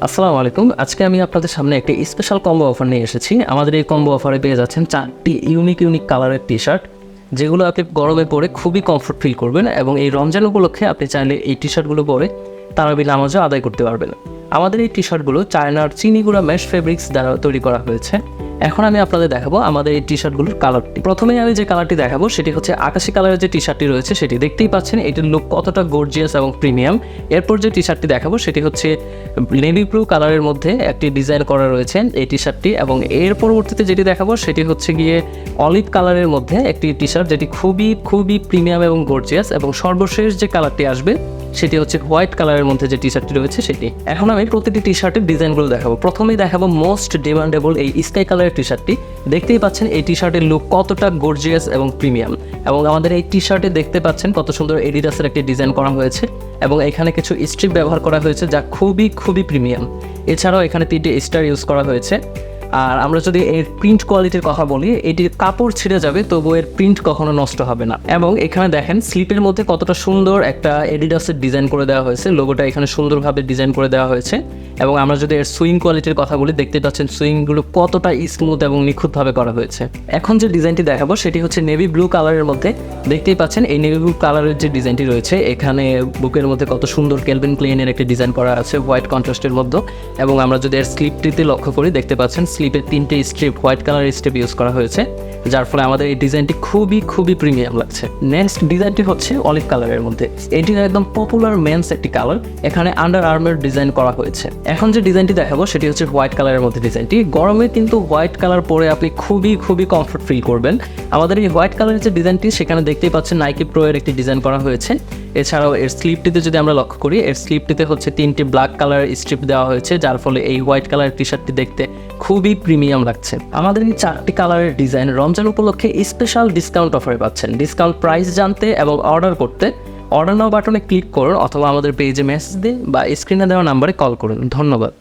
আসসালামু আলাইকুম। আজকে আমি আপনাদের সামনে একটি স্পেশাল কম্বো অফার নিয়ে এসেছি। আমাদের এই কম্বো অফারে পেয়ে যাচ্ছেন 4টি ইউনিক কালারের টি শার্ট, যেগুলো আপনি গরমে পরে খুবই কমফোর্ট ফিল করবেন এবং এই রমজান উপলক্ষে আপনি চাইলে এই টি শার্টগুলো পরে তারাবি নামাজও আদায় করতে পারবেন। আমাদের এই টি শার্টগুলো চায়নার চিনিগুড়া মেশ ফেব্রিক্স দ্বারা তৈরি করা হয়েছে। এখন আমি আপনাদের দেখাবো আমাদের এই টি শার্টগুলোর কালারটি। প্রথমেই আমি যে কালারটি দেখাবো সেটি হচ্ছে আকাশি কালারের যে টি শার্টটি রয়েছে সেটি দেখতেই পাচ্ছেন, এটির লুক কতটা গর্জিয়াস এবং প্রিমিয়াম। এরপর যে টি শার্টটি দেখাবো সেটি হচ্ছে নেভি ব্লু কালারের মধ্যে একটি ডিজাইন করা রয়েছে এই টি শার্টটি, এবং এর পরবর্তীতে যেটি দেখাবো সেটি হচ্ছে গিয়ে অলিভ কালারের মধ্যে একটি টি শার্ট, যেটি খুবই প্রিমিয়াম এবং গর্জিয়াস। এবং সর্বশেষ যে কালারটি আসবে সেটি হচ্ছে হোয়াইট কালারের মধ্যে যে টি শার্টটি রয়েছে সেটি। এখন আমি প্রতিটি টি শার্টের ডিজাইনগুলো দেখাবো। প্রথমেই দেখাবো মোস্ট ডিমান্ডেবল এই স্কাই কালারের টি শার্টটি। দেখতেই পাচ্ছেন এই টি শার্টের লুক কতটা গর্জিয়াস এবং প্রিমিয়াম, এবং আমাদের এই টি শার্টে দেখতে পাচ্ছেন কত সুন্দর এডিডাসের একটি ডিজাইন করা হয়েছে এবং এখানে কিছু স্ট্রিপ ব্যবহার করা হয়েছে যা খুবই প্রিমিয়াম। এছাড়াও এখানে 3টি স্টার ইউজ করা হয়েছে। আর আমরা যদি এর প্রিন্ট কোয়ালিটির কথা বলি, এটির কাপড় ছিঁড়ে যাবে তবু এর প্রিন্ট কখনো নষ্ট হবে না। এবং এখানে দেখেন স্লিপের মধ্যে কতটা সুন্দর একটা এডিডাসের ডিজাইন করে দেওয়া হয়েছে, লোগোটা এখানে সুন্দরভাবে ডিজাইন করে দেওয়া হয়েছে। এবং আমরা যদি এর সুইং কোয়ালিটির কথা বলি, দেখতে পাচ্ছেন সুইংগুলো কতটা স্মুথ এবং নিখুঁতভাবে করা হয়েছে। এখন যে ডিজাইনটি দেখাবো সেটি হচ্ছে নেভি ব্লু কালারের মধ্যে। দেখতেই পাচ্ছেন এই নেভি ব্লু কালারের যে ডিজাইনটি রয়েছে, এখানে বুকের মধ্যে কত সুন্দর কেলভিন ক্লেইনের একটি ডিজাইন করা আছে হোয়াইট কন্ট্রাস্টের মধ্যে। এবং আমরা যদি এর স্লিপটিতে লক্ষ্য করি, দেখতে পাচ্ছেন স্লিপের 3টে স্ট্রিপ হোয়াইট কালারের স্ট্রিপ ইউজ করা হয়েছে, যার ফলে আমাদের এই ডিজাইনটি খুবই প্রিমিয়াম লাগছে। নেক্সট ডিজাইনটি হচ্ছে অলিভ কালারের মধ্যে। এটি একদম পপুলার মেন্স একটি কালার, এখানে আন্ডার আর্মের ডিজাইন করা হয়েছে। এখন যে ডিজাইনটি দেখাবো সেটি হচ্ছে হোয়াইট কালারের মধ্যে ডিজাইনটি। গরমে কিন্তু হোয়াইট কালার পরে আপনি খুবই কমফোর্ট ফিল করবেন। আমাদের এই হোয়াইট কালারের যে ডিজাইনটি, সেখানে দেখতেই পাচ্ছেন নাইকি প্রো এর একটি ডিজাইন করা হয়েছে। এছাড়াও এর স্লিপটিতে যদি আমরা লক্ষ্য করি, এর স্লিপটিতে হচ্ছে 3টি ব্ল্যাক কালার স্ট্রিপ দেওয়া হয়েছে, যার ফলে এই হোয়াইট কালারের টি শার্টটি দেখতে খুবই প্রিমিয়াম লাগছে। আমাদের এই 4টি কালারের ডিজাইন রমজান উপলক্ষে স্পেশাল ডিসকাউন্ট অফারে পাচ্ছেন। ডিসকাউন্ট প্রাইস জানতে এবং অর্ডার করতে অর্ডার নাও বাটনে ক্লিক করুন, অথবা আমাদের পেজে মেসেজ দিন বা স্ক্রিনে দেওয়া নাম্বারে কল করুন। ধন্যবাদ।